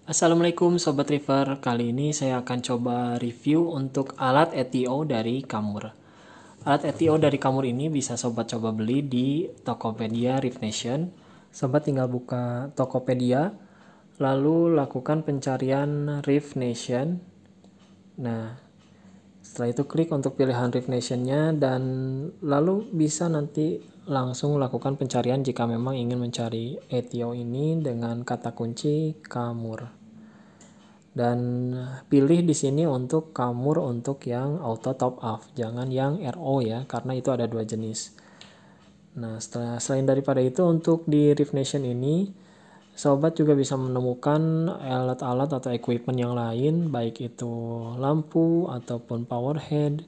Assalamualaikum Sobat River, kali ini saya akan coba review untuk alat ETO dari Kamur. Alat ETO dari Kamur ini bisa Sobat coba beli di Tokopedia Riff Nation. Sobat tinggal buka Tokopedia, lalu lakukan pencarian Riff Nation. Nah, setelah itu klik untuk pilihan Riff Nation-nya dan lalu bisa nanti langsung lakukan pencarian jika memang ingin mencari ETO ini dengan kata kunci Kamur. Dan pilih di sini untuk Kamur untuk yang auto top up, jangan yang RO ya, karena itu ada dua jenis. Nah, selain daripada itu untuk di Riff Nation ini, sobat juga bisa menemukan alat-alat atau equipment yang lain, baik itu lampu ataupun power head,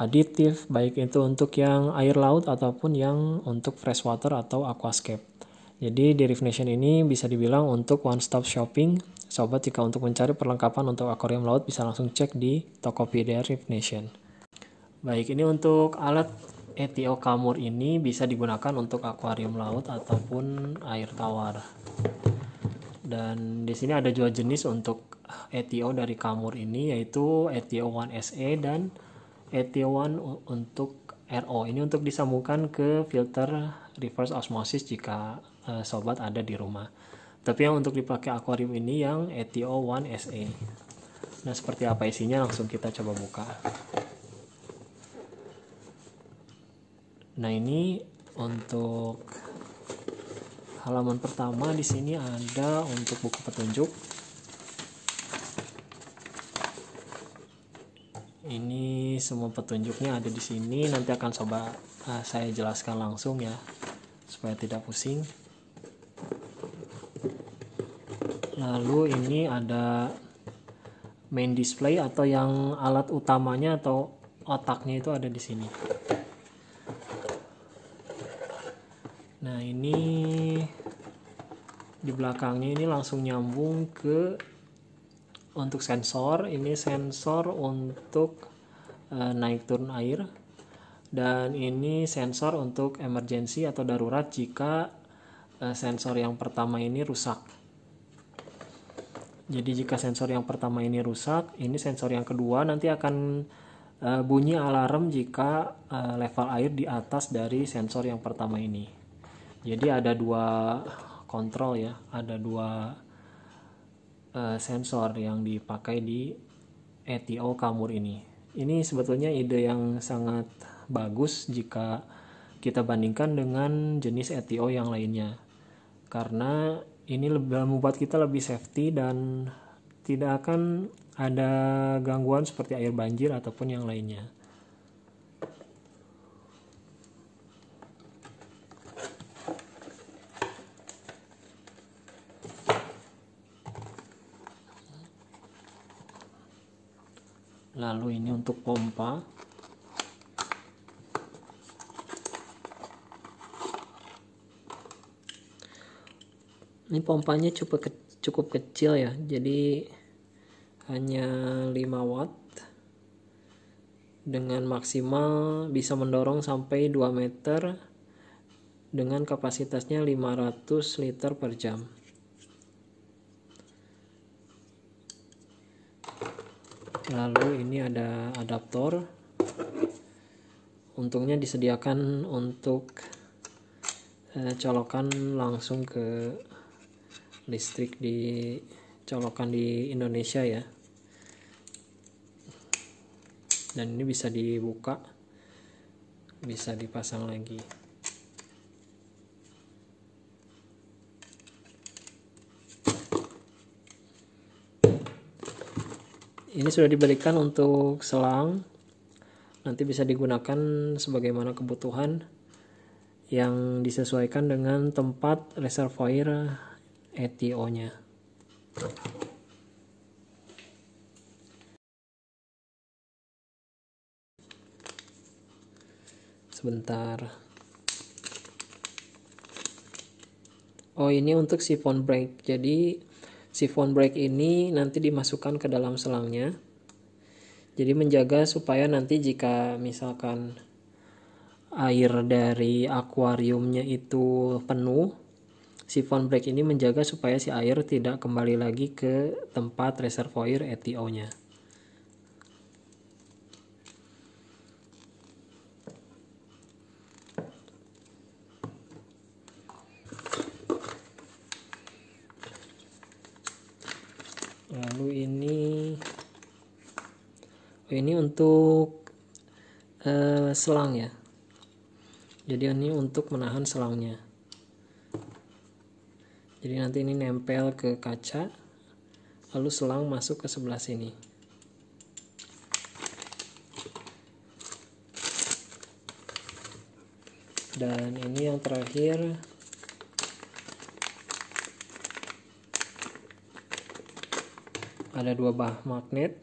aditif, baik itu untuk yang air laut ataupun yang untuk freshwater atau aquascape. Jadi di Riff Nation ini bisa dibilang untuk one stop shopping. Sobat jika untuk mencari perlengkapan untuk akuarium laut bisa langsung cek di Tokopedia Riff Nation. Baik, ini untuk alat ETO Kamur ini bisa digunakan untuk akuarium laut ataupun air tawar. Dan di sini ada dua jenis untuk ETO dari Kamur ini, yaitu ETO One SE dan ETO One untuk RO. Ini untuk disambungkan ke filter reverse osmosis jika sobat ada di rumah. Tapi yang untuk dipakai akuarium ini yang ETO One SE. Nah, seperti apa isinya langsung kita coba buka. Nah, ini untuk halaman pertama di sini ada untuk buku petunjuk. Ini semua petunjuknya ada di sini. Nanti akan coba saya jelaskan langsung ya, supaya tidak pusing. Lalu ini ada main display atau yang alat utamanya atau otaknya itu ada di sini. Nah, ini di belakangnya ini langsung nyambung ke untuk sensor. Ini sensor untuk naik turun air, dan ini sensor untuk emergency atau darurat jika sensor yang pertama ini rusak. Jadi jika sensor yang pertama ini rusak, ini sensor yang kedua nanti akan bunyi alarm jika level air di atas dari sensor yang pertama ini. Jadi ada dua kontrol ya, ada dua sensor yang dipakai di ETO Kamur ini. Ini sebetulnya ide yang sangat bagus jika kita bandingkan dengan jenis ETO yang lainnya. Karena ini membuat kita lebih safety dan tidak akan ada gangguan seperti air banjir ataupun yang lainnya. Lalu ini untuk pompa. Ini pompanya cukup kecil ya, jadi hanya 5 watt dengan maksimal bisa mendorong sampai 2 meter dengan kapasitasnya 500 liter per jam. Lalu ini ada adaptor, untungnya disediakan untuk colokan langsung ke listrik, dicolokan di Indonesia ya. Dan ini bisa dibuka, bisa dipasang lagi. Ini sudah diberikan untuk selang, nanti bisa digunakan sebagaimana kebutuhan yang disesuaikan dengan tempat reservoir ETO-nya. Sebentar. Oh, ini untuk siphon break. Jadi siphon break ini nanti dimasukkan ke dalam selangnya. Jadi menjaga supaya nanti jika misalkan air dari akuariumnya itu penuh, siphon break ini menjaga supaya si air tidak kembali lagi ke tempat reservoir ETO-nya. Lalu ini untuk selang ya. Jadi ini untuk menahan selangnya. Jadi nanti ini nempel ke kaca, lalu selang masuk ke sebelah sini. Dan ini yang terakhir, ada dua magnet.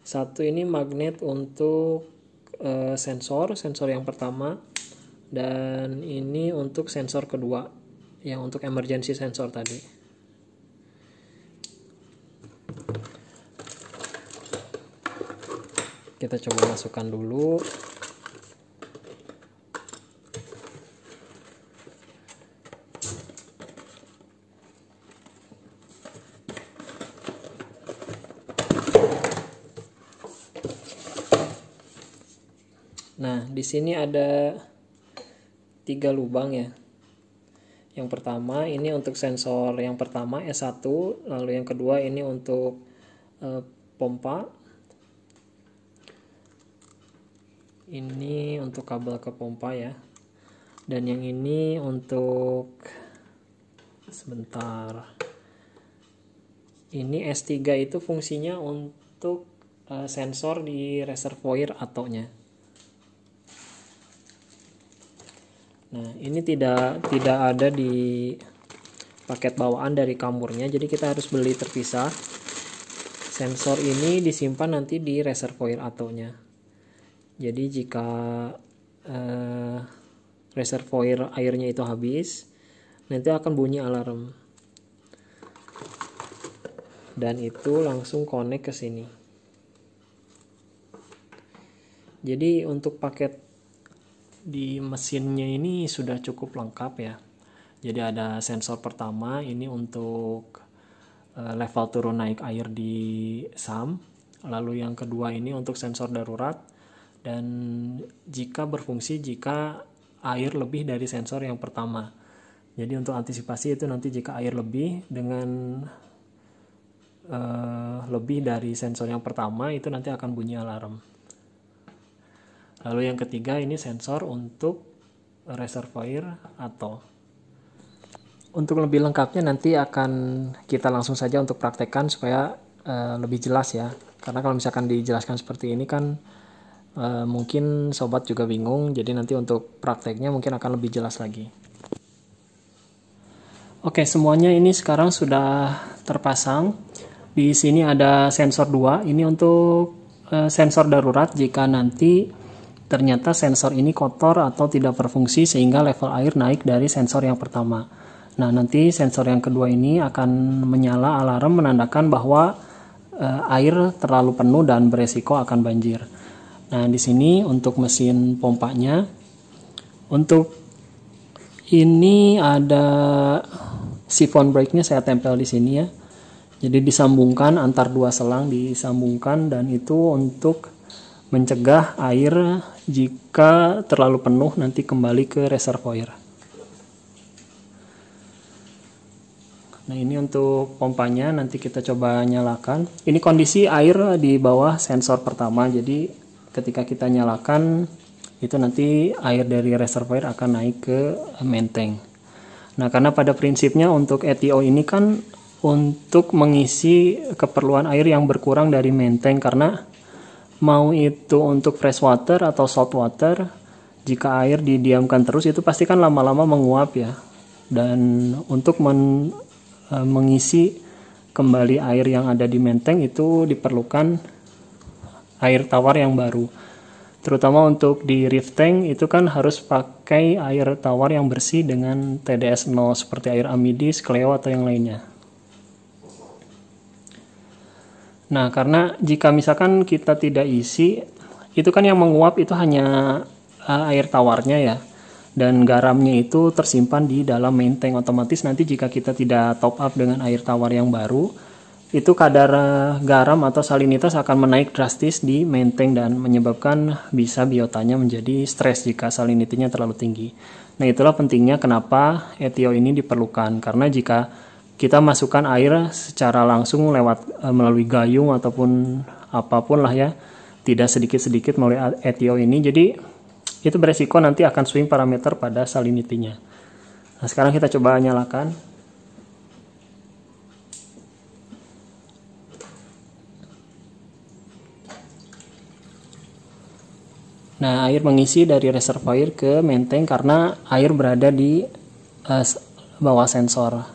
Satu ini magnet untuk sensor yang pertama, dan ini untuk sensor kedua, yang untuk emergency sensor tadi. Kita coba masukkan dulu. Nah, di sini ada 3 lubang ya. Yang pertama ini untuk sensor yang pertama S1, lalu yang kedua ini untuk pompa. Ini untuk kabel ke pompa ya. Dan yang ini untuk sebentar. Ini S3 itu fungsinya untuk sensor di reservoir ATO-nya. Nah, ini tidak ada di paket bawaan dari kamurnya, jadi kita harus beli terpisah. Sensor ini disimpan nanti di reservoir ATO-nya. Jadi jika reservoir airnya itu habis, nanti akan bunyi alarm. Dan itu langsung connect ke sini. Jadi untuk paket di mesinnya ini sudah cukup lengkap ya. Jadi ada sensor pertama ini untuk level turun naik air di SAM. Lalu yang kedua ini untuk sensor darurat, dan jika berfungsi jika air lebih dari sensor yang pertama. Jadi untuk antisipasi itu nanti jika air lebih dengan lebih dari sensor yang pertama, itu nanti akan bunyi alarm. Lalu yang ketiga ini sensor untuk reservoir ATO. Untuk lebih lengkapnya nanti akan kita langsung saja untuk praktekkan supaya lebih jelas ya. Karena kalau misalkan dijelaskan seperti ini kan mungkin sobat juga bingung. Jadi nanti untuk prakteknya mungkin akan lebih jelas lagi. Oke, semuanya ini sekarang sudah terpasang. Di sini ada sensor 2. Ini untuk sensor darurat jika nanti ternyata sensor ini kotor atau tidak berfungsi sehingga level air naik dari sensor yang pertama. Nah, nanti sensor yang kedua ini akan menyala alarm menandakan bahwa air terlalu penuh dan beresiko akan banjir. Nah, di sini untuk mesin pompanya, untuk ini ada siphon break-nya saya tempel di sini ya. Jadi disambungkan antar dua selang, disambungkan, dan itu untuk mencegah air jika terlalu penuh nanti kembali ke reservoir. Nah, ini untuk pompanya, nanti kita coba nyalakan. Ini kondisi air di bawah sensor pertama, jadi ketika kita nyalakan itu nanti air dari reservoir akan naik ke main tank. Nah, karena pada prinsipnya untuk ETO ini kan untuk mengisi keperluan air yang berkurang dari main tank, karena mau itu untuk fresh water atau salt water, jika air didiamkan terus itu pasti kan lama-lama menguap ya. Dan untuk mengisi kembali air yang ada di main tank itu diperlukan air tawar yang baru. Terutama untuk di reef tank itu kan harus pakai air tawar yang bersih dengan TDS 0 seperti air Amidis, Cleo atau yang lainnya. Nah, karena jika misalkan kita tidak isi, itu kan yang menguap itu hanya air tawarnya ya. dan garamnya itu tersimpan di dalam main tank. Otomatis nanti jika kita tidak top up dengan air tawar yang baru, itu kadar garam atau salinitas akan menaik drastis di main tank dan menyebabkan bisa biotanya menjadi stres jika salinitinya terlalu tinggi. Nah, itulah pentingnya kenapa ETO ini diperlukan, karena jika kita masukkan air secara langsung lewat melalui gayung ataupun apapun lah ya, tidak sedikit-sedikit melalui ETO ini, jadi itu beresiko nanti akan swing parameter pada salinitinya. Nah, sekarang kita coba nyalakan. Nah, air mengisi dari reservoir ke main tank karena air berada di bawah sensor.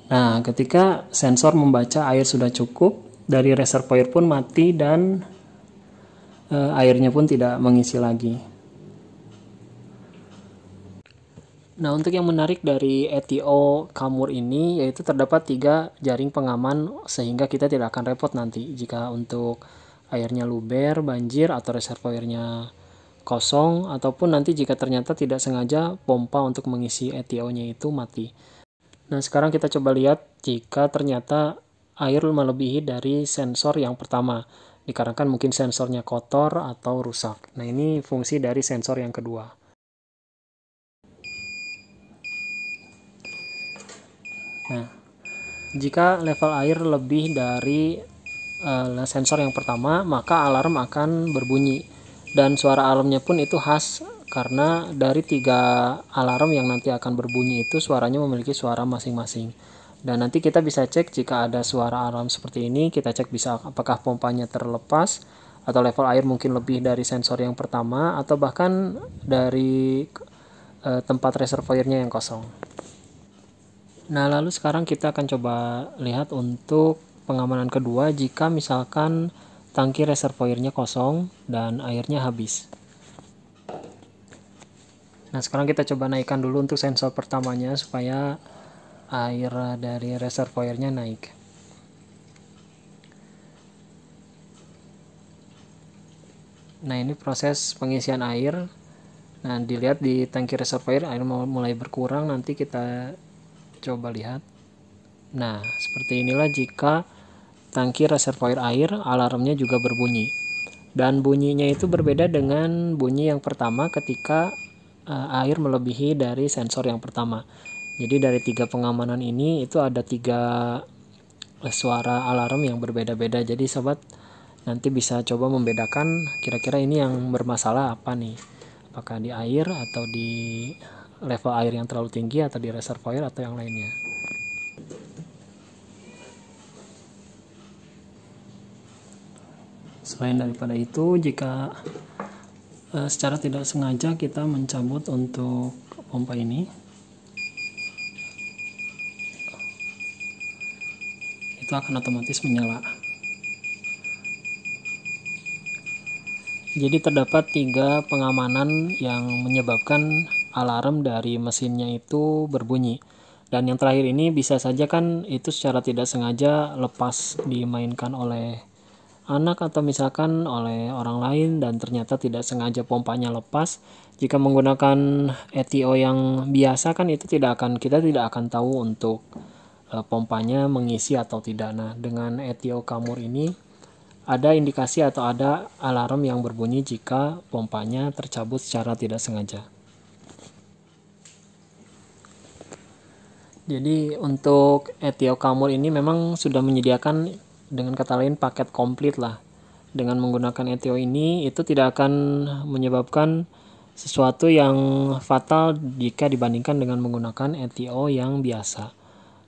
Nah, ketika sensor membaca air sudah cukup, dari reservoir pun mati dan airnya pun tidak mengisi lagi. Nah, untuk yang menarik dari ETO Kamur ini yaitu terdapat 3 jaring pengaman sehingga kita tidak akan repot nanti jika untuk airnya luber, banjir, atau reservoirnya kosong, ataupun nanti jika ternyata tidak sengaja pompa untuk mengisi ETO-nya itu mati. Nah, sekarang kita coba lihat jika ternyata air melebihi dari sensor yang pertama, dikarenakan mungkin sensornya kotor atau rusak. Nah, ini fungsi dari sensor yang kedua. Nah, jika level air lebih dari sensor yang pertama, maka alarm akan berbunyi. Dan suara alarmnya pun itu khas, karena dari 3 alarm yang nanti akan berbunyi itu suaranya memiliki suara masing-masing. Dan nanti kita bisa cek jika ada suara alarm seperti ini, kita cek bisa apakah pompanya terlepas, atau level air mungkin lebih dari sensor yang pertama, atau bahkan dari tempat reservoirnya yang kosong. Nah, lalu sekarang kita akan coba lihat untuk pengamanan kedua jika misalkan tangki reservoirnya kosong dan airnya habis. Nah, sekarang kita coba naikkan dulu untuk sensor pertamanya supaya air dari reservoirnya naik. Nah, ini proses pengisian air. Nah, dilihat di tangki reservoir air mulai berkurang, nanti kita coba lihat. Nah, seperti inilah jika tangki reservoir air alarmnya juga berbunyi. Dan bunyinya itu berbeda dengan bunyi yang pertama ketika air melebihi dari sensor yang pertama. Jadi dari 3 pengamanan ini itu ada 3 suara alarm yang berbeda-beda. Jadi sobat nanti bisa coba membedakan kira-kira ini yang bermasalah apa nih. Apakah di air atau di level air yang terlalu tinggi atau di reservoir atau yang lainnya. Selain daripada itu, jika secara tidak sengaja kita mencabut untuk pompa ini, itu akan otomatis menyala. Jadi terdapat 3 pengamanan yang menyebabkan alarm dari mesinnya itu berbunyi. Dan yang terakhir ini bisa saja kan itu secara tidak sengaja lepas dimainkan oleh anak atau misalkan oleh orang lain dan ternyata tidak sengaja pompanya lepas. Jika menggunakan ETO yang biasa kan itu kita tidak akan tahu untuk pompanya mengisi atau tidak. Nah, dengan ETO Kamur ini ada indikasi atau ada alarm yang berbunyi jika pompanya tercabut secara tidak sengaja. Jadi untuk ETO Kamur ini memang sudah menyediakan, dengan kata lain, paket komplit lah. Dengan menggunakan ETO ini itu tidak akan menyebabkan sesuatu yang fatal jika dibandingkan dengan menggunakan ETO yang biasa.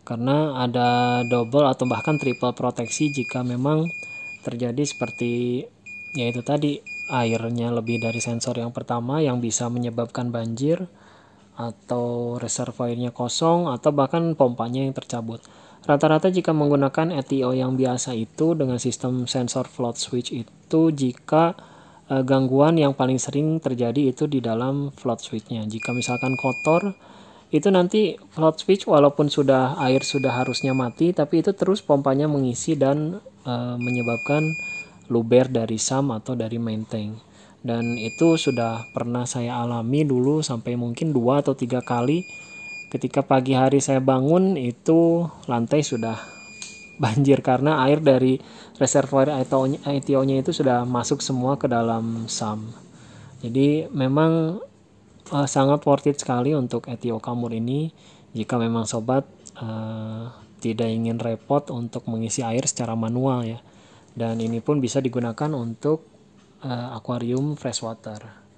Karena ada double atau bahkan triple proteksi jika memang terjadi seperti yaitu tadi airnya lebih dari sensor yang pertama yang bisa menyebabkan banjir, atau reservoirnya kosong, atau bahkan pompanya yang tercabut. Rata-rata jika menggunakan ETO yang biasa itu dengan sistem sensor float switch itu, jika gangguan yang paling sering terjadi itu di dalam float switchnya. Jika misalkan kotor, itu nanti float switch walaupun air sudah harusnya mati, tapi itu terus pompanya mengisi dan menyebabkan luber dari sump atau dari main tank. Dan itu sudah pernah saya alami dulu sampai mungkin 2 atau 3 kali. Ketika pagi hari saya bangun itu lantai sudah banjir karena air dari reservoir ITO-nya itu sudah masuk semua ke dalam SAM. Jadi memang sangat worth it sekali untuk ETO Kamur ini jika memang sobat tidak ingin repot untuk mengisi air secara manual ya. Dan ini pun bisa digunakan untuk akuarium freshwater.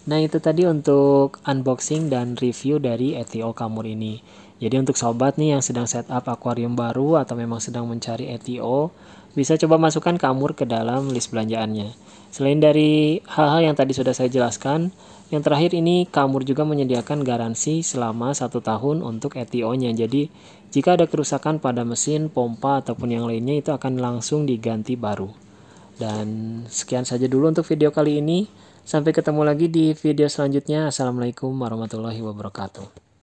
Nah itu tadi untuk unboxing dan review dari ETO Kamur ini. Jadi untuk sobat nih yang sedang setup akuarium baru atau memang sedang mencari ETO, bisa coba masukkan Kamur ke dalam list belanjaannya. Selain dari hal-hal yang tadi sudah saya jelaskan, yang terakhir ini Kamur juga menyediakan garansi selama 1 tahun untuk ETO-nya. Jadi jika ada kerusakan pada mesin, pompa ataupun yang lainnya itu akan langsung diganti baru. Dan sekian saja dulu untuk video kali ini. Sampai ketemu lagi di video selanjutnya. Assalamualaikum warahmatullahi wabarakatuh.